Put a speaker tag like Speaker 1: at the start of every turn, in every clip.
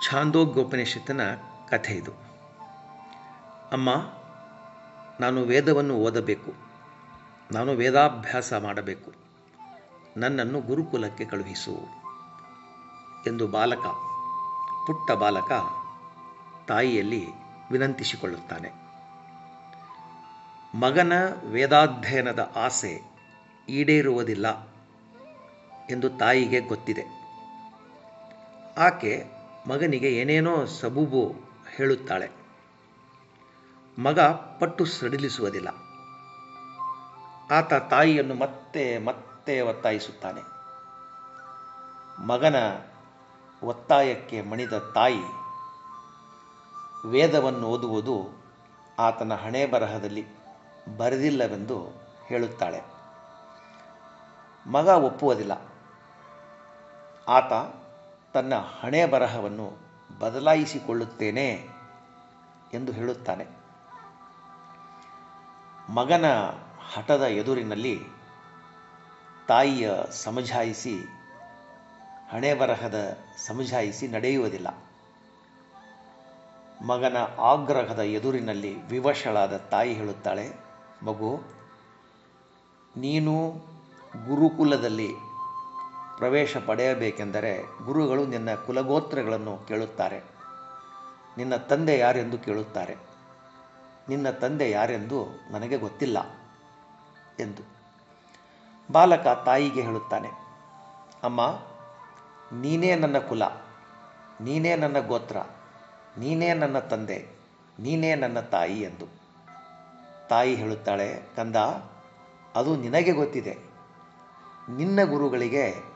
Speaker 1: ಛಾಂದೋಗ್ಯೋಪನಿಷತ್ತಿನ ಕಥೆ ಇದು. ಅಮ್ಮ, ನಾನು ವೇದವನ್ನು ಓದಬೇಕು, ನಾನು ವೇದಾಭ್ಯಾಸ ಮಾಡಬೇಕು, ನನ್ನನ್ನು ಗುರುಕುಲಕ್ಕೆ ಕಳುಹಿಸು ಎಂದು ಪುಟ್ಟ ಬಾಲಕ ತಾಯಿಯಲ್ಲಿ ವಿನಂತಿಸಿಕೊಳ್ಳುತ್ತಾನೆ. ಮಗನ ವೇದಾಧ್ಯಯನದ ಆಸೆ ಈಡೇರುವುದಿಲ್ಲ ಎಂದು ತಾಯಿಗೆ ಗೊತ್ತಿದೆ. ಆಕೆ ಮಗನಿಗೆ ಏನೇನೋ ಸಬೂಬು ಹೇಳುತ್ತಾಳೆ. ಮಗ ಪಟ್ಟು ಸಡಿಲಿಸುವುದಿಲ್ಲ. ಆತ ತಾಯಿಯನ್ನು ಮತ್ತೆ ಮತ್ತೆ ಒತ್ತಾಯಿಸುತ್ತಾನೆ. ಮಗನ ಒತ್ತಾಯಕ್ಕೆ ಮಣಿದ ತಾಯಿ ವೇದವನ್ನು ಓದುವುದು ಆತನ ಹಣೆ ಬರಹದಲ್ಲಿ ಬರೆದಿಲ್ಲವೆಂದು ಹೇಳುತ್ತಾಳೆ. ಮಗ ಒಪ್ಪುವುದಿಲ್ಲ. ಆತ ತನ್ನ ಹಣೆ ಬರಹವನ್ನು ಬದಲಾಯಿಸಿಕೊಳ್ಳುತ್ತೇನೆ ಎಂದು ಹೇಳುತ್ತಾನೆ. ಮಗನ ಹಠದ ಎದುರಿನಲ್ಲಿ ತಾಯಿಯ ಹಣೆ ಬರಹದ ಸಮಜಾಯಿಸಿ ನಡೆಯುವುದಿಲ್ಲ. ಮಗನ ಆಗ್ರಹದ ಎದುರಿನಲ್ಲಿ ವಿವಶಳಾದ ತಾಯಿ ಹೇಳುತ್ತಾಳೆ, ಮಗು, ನೀನು ಗುರುಕುಲದಲ್ಲಿ ಪ್ರವೇಶ ಪಡೆಯಬೇಕೆಂದರೆ ಗುರುಗಳು ನಿನ್ನ ಕುಲಗೋತ್ರಗಳನ್ನು ಕೇಳುತ್ತಾರೆ. ನಿನ್ನ ತಂದೆ ಯಾರೆಂದು ಕೇಳುತ್ತಾರೆ. ನಿನ್ನ ತಂದೆ ಯಾರೆಂದು ನನಗೆ ಗೊತ್ತಿಲ್ಲ ಎಂದು ಬಾಲಕ ತಾಯಿಗೆ ಹೇಳುತ್ತಾನೆ. ಅಮ್ಮ, ನೀನೇ ನನ್ನ ಕುಲ, ನೀನೇ ನನ್ನ ಗೋತ್ರ, ನೀನೇ ನನ್ನ ತಂದೆ, ನೀನೇ ನನ್ನ ತಾಯಿ ಎಂದು. ತಾಯಿ ಹೇಳುತ್ತಾಳೆ, ಕಂದ, ಅದು ನಿನಗೆ ಗೊತ್ತಿದೆ. ನಿನ್ನ ಗುರುಗಳಿಗೆ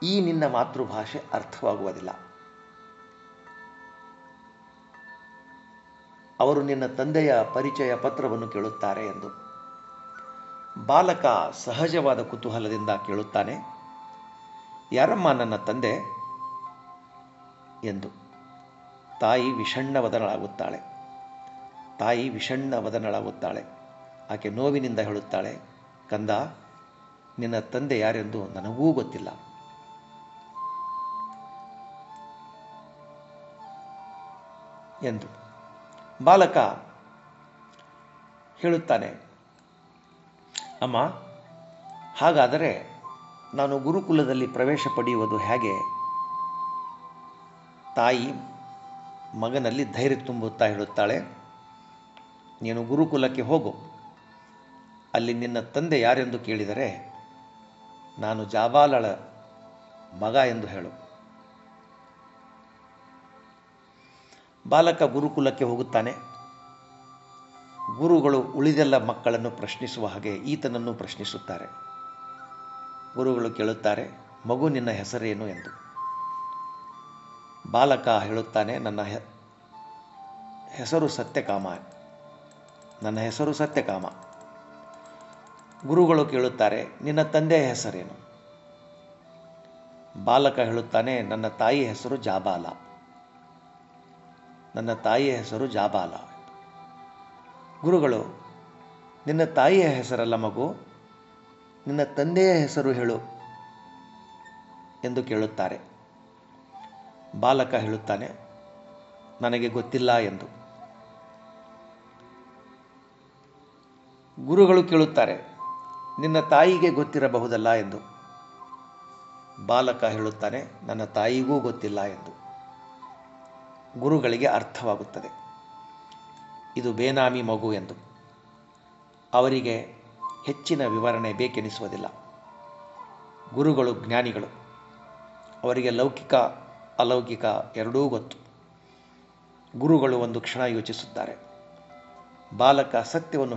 Speaker 1: ಈ ನಿನ್ನ ಮಾತೃಭಾಷೆ ಅರ್ಥವಾಗುವುದಿಲ್ಲ. ಅವರು ನಿನ್ನ ತಂದೆಯ ಪರಿಚಯ ಪತ್ರವನ್ನು ಕೇಳುತ್ತಾರೆ ಎಂದು. ಬಾಲಕ ಸಹಜವಾದ ಕುತೂಹಲದಿಂದ ಕೇಳುತ್ತಾನೆ, ಯಾರಮ್ಮ ನನ್ನ ತಂದೆ ಎಂದು. ತಾಯಿ ವಿಷಣ್ಣವದನಳಾಗುತ್ತಾಳೆ. ಆಕೆ ನೋವಿನಿಂದ ಹೇಳುತ್ತಾಳೆ, ಕಂದ, ನಿನ್ನ ತಂದೆ ಯಾರೆಂದು ನನಗೂ ಗೊತ್ತಿಲ್ಲ ಎಂದು. ಬಾಲಕ ಹೇಳುತ್ತಾನೆ, ಅಮ್ಮ, ಹಾಗಾದರೆ ನಾನು ಗುರುಕುಲದಲ್ಲಿ ಪ್ರವೇಶ ಪಡೆಯುವುದು ಹೇಗೆ? ತಾಯಿ ಮಗನಲ್ಲಿ ಧೈರ್ಯ ತುಂಬುತ್ತಾ ಹೇಳುತ್ತಾಳೆ, ನೀನು ಗುರುಕುಲಕ್ಕೆ ಹೋಗು. ಅಲ್ಲಿ ನಿನ್ನ ತಂದೆ ಯಾರೆಂದು ಕೇಳಿದರೆ ನಾನು ಜಾಬಾಲಳ ಮಗ ಎಂದು ಹೇಳು. ಬಾಲಕ ಗುರುಕುಲಕ್ಕೆ ಹೋಗುತ್ತಾನೆ. ಗುರುಗಳು ಉಳಿದೆಲ್ಲ ಮಕ್ಕಳನ್ನು ಪ್ರಶ್ನಿಸುವ ಹಾಗೆ ಈತನನ್ನು ಪ್ರಶ್ನಿಸುತ್ತಾರೆ. ಗುರುಗಳು ಕೇಳುತ್ತಾರೆ, ಮಗು, ನಿನ್ನ ಹೆಸರೇನು ಎಂದು. ಬಾಲಕ ಹೇಳುತ್ತಾನೆ, ನನ್ನ ಹೆಸರು ಸತ್ಯಕಾಮ. ಗುರುಗಳು ಕೇಳುತ್ತಾರೆ, ನಿನ್ನ ತಂದೆಯ ಹೆಸರೇನು? ಬಾಲಕ ಹೇಳುತ್ತಾನೆ, ನನ್ನ ತಾಯಿಯ ಹೆಸರು ಜಾಬಾಲ. ಗುರುಗಳು, ನಿನ್ನ ತಾಯಿಯ ಹೆಸರಲ್ಲ ಮಗು, ನಿನ್ನ ತಂದೆಯ ಹೆಸರು ಹೇಳು ಎಂದು ಕೇಳುತ್ತಾರೆ. ಬಾಲಕ ಹೇಳುತ್ತಾನೆ, ನನಗೆ ಗೊತ್ತಿಲ್ಲ ಎಂದು. ಗುರುಗಳು ಕೇಳುತ್ತಾರೆ, ನಿನ್ನ ತಾಯಿಗೆ ಗೊತ್ತಿರಬಹುದಲ್ಲ ಎಂದು. ಬಾಲಕ ಹೇಳುತ್ತಾನೆ, ನನ್ನ ತಾಯಿಗೂ ಗೊತ್ತಿಲ್ಲ ಎಂದು. ಗುರುಗಳಿಗೆ ಅರ್ಥವಾಗುತ್ತದೆ ಇದು ಬೇನಾಮಿ ಮಗು ಎಂದು. ಅವರಿಗೆ ಹೆಚ್ಚಿನ ವಿವರಣೆ ಬೇಕೆನಿಸುವುದಿಲ್ಲ. ಗುರುಗಳು ಜ್ಞಾನಿಗಳು. ಅವರಿಗೆ ಲೌಕಿಕ ಅಲೌಕಿಕ ಎರಡೂ ಗೊತ್ತು. ಗುರುಗಳು ಒಂದು ಕ್ಷಣ ಯೋಚಿಸುತ್ತಾರೆ. ಬಾಲಕ ಸತ್ಯವನ್ನು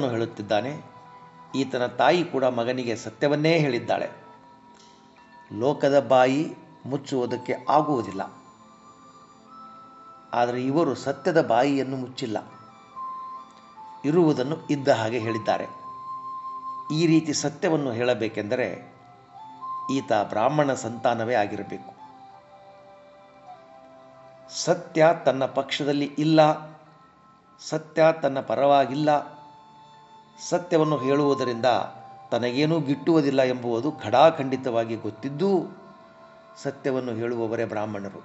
Speaker 1: ಹೇಳುತ್ತಿದ್ದಾನೆ. ಈತನ ತಾಯಿ ಕೂಡ ಮಗನಿಗೆ ಸತ್ಯವನ್ನೇ ಹೇಳಿದ್ದಾಳೆ. ಲೋಕದ ಬಾಯಿ ಮುಚ್ಚುವುದಕ್ಕೆ ಆಗುವುದಿಲ್ಲ. ಆದರೆ ಇವರು ಸತ್ಯದ ಬಾಯಿಯನ್ನು ಮುಚ್ಚಿಲ್ಲ. ಇರುವುದನ್ನು ಇದ್ದ ಹಾಗೆ ಹೇಳಿದ್ದಾರೆ. ಈ ರೀತಿ ಸತ್ಯವನ್ನು ಹೇಳಬೇಕೆಂದರೆ ಈತ ಬ್ರಾಹ್ಮಣ ಸಂತಾನವೇ ಆಗಿರಬೇಕು. ಸತ್ಯ ತನ್ನ ಪಕ್ಷದಲ್ಲಿ ಇಲ್ಲ, ಸತ್ಯ ತನ್ನ ಪರವಾಗಿಲ್ಲ. ಸತ್ಯವನ್ನು ಹೇಳುವುದರಿಂದ ತನಗೇನೂ ಗಿಟ್ಟುವುದಿಲ್ಲ ಎಂಬುವುದು ಖಡಾಖಂಡಿತವಾಗಿ ಗೊತ್ತಿದ್ದೂ ಸತ್ಯವನ್ನು ಹೇಳುವವರೇ ಬ್ರಾಹ್ಮಣರು.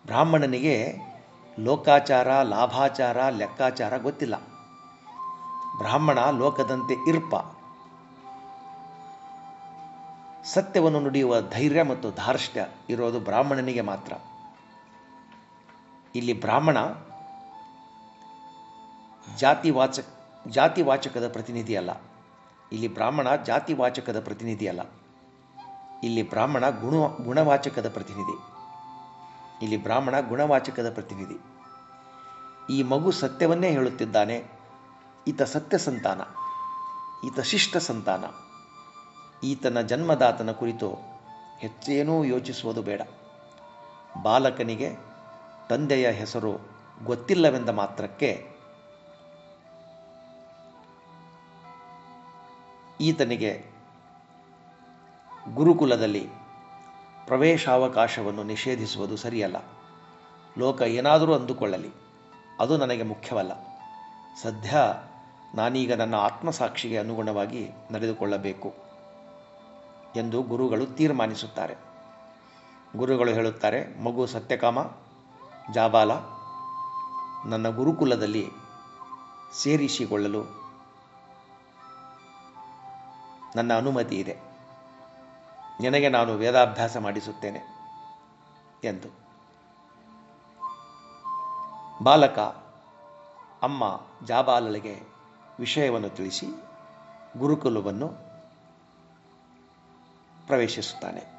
Speaker 1: ಬ್ರಾಹ್ಮಣನಿಗೆ ಲೋಕಾಚಾರ, ಲಾಭಾಚಾರ, ಲೆಕ್ಕಾಚಾರ ಗೊತ್ತಿಲ್ಲ. ಬ್ರಾಹ್ಮಣ ಲೋಕದಂತೆ ಇರ್ಪ. ಸತ್ಯವನ್ನು ನುಡಿಯುವ ಧೈರ್ಯ ಮತ್ತು ಧಾರ್ಷ್ಟ್ಯ ಇರೋದು ಬ್ರಾಹ್ಮಣನಿಗೆ ಮಾತ್ರ. ಇಲ್ಲಿ ಬ್ರಾಹ್ಮಣ ಜಾತಿವಾಚಕದ ಪ್ರತಿನಿಧಿಯಲ್ಲ. ಇಲ್ಲಿ ಬ್ರಾಹ್ಮಣ ಜಾತಿವಾಚಕದ ಪ್ರತಿನಿಧಿಯಲ್ಲ. ಇಲ್ಲಿ ಬ್ರಾಹ್ಮಣ ಗುಣವಾಚಕದ ಪ್ರತಿನಿಧಿ. ಇಲ್ಲಿ ಬ್ರಾಹ್ಮಣ ಗುಣವಾಚಕದ ಪ್ರತಿನಿಧಿ. ಈ ಮಗು ಸತ್ಯವನ್ನೇ ಹೇಳುತ್ತಿದ್ದಾನೆ. ಈತ ಸತ್ಯ ಸಂತಾನ, ಈತ ಶಿಷ್ಟ ಸಂತಾನ. ಈತನ ಜನ್ಮದಾತನ ಕುರಿತು ಹೆಚ್ಚೇನೂ ಯೋಚಿಸುವುದು ಬೇಡ. ಬಾಲಕನಿಗೆ ತಂದೆಯ ಹೆಸರು ಗೊತ್ತಿಲ್ಲವೆಂದ ಮಾತ್ರಕ್ಕೆ ಈತನಿಗೆ ಗುರುಕುಲದಲ್ಲಿ ಪ್ರವೇಶಾವಕಾಶವನ್ನು ನಿಷೇಧಿಸುವುದು ಸರಿಯಲ್ಲ. ಲೋಕ ಏನಾದರೂ ಅಂದುಕೊಳ್ಳಲಿ, ಅದು ನನಗೆ ಮುಖ್ಯವಲ್ಲ. ಸದ್ಯ ನಾನೀಗ ನನ್ನ ಆತ್ಮಸಾಕ್ಷಿಗೆ ಅನುಗುಣವಾಗಿ ನಡೆದುಕೊಳ್ಳಬೇಕು ಎಂದು ಗುರುಗಳು ತೀರ್ಮಾನಿಸುತ್ತಾರೆ. ಗುರುಗಳು ಹೇಳುತ್ತಾರೆ, ಮಗು ಸತ್ಯಕಾಮ, ಜಾಬಾಲ, ನನ್ನ ಗುರುಕುಲದಲ್ಲಿ ಸೇರಿಸಿಕೊಳ್ಳಲು ನನ್ನ ಅನುಮತಿ ಇದೆ. ನಿನಗೆ ನಾನು ವೇದಾಭ್ಯಾಸ ಮಾಡಿಸುತ್ತೇನೆ ಎಂದು. ಬಾಲಕ ಅಮ್ಮ ಜಾಬಾಲಳಿಗೆ ವಿಷಯವನ್ನು ತಿಳಿಸಿ ಗುರುಕುಲವನ್ನು ಪ್ರವೇಶಿಸುತ್ತಾನೆ.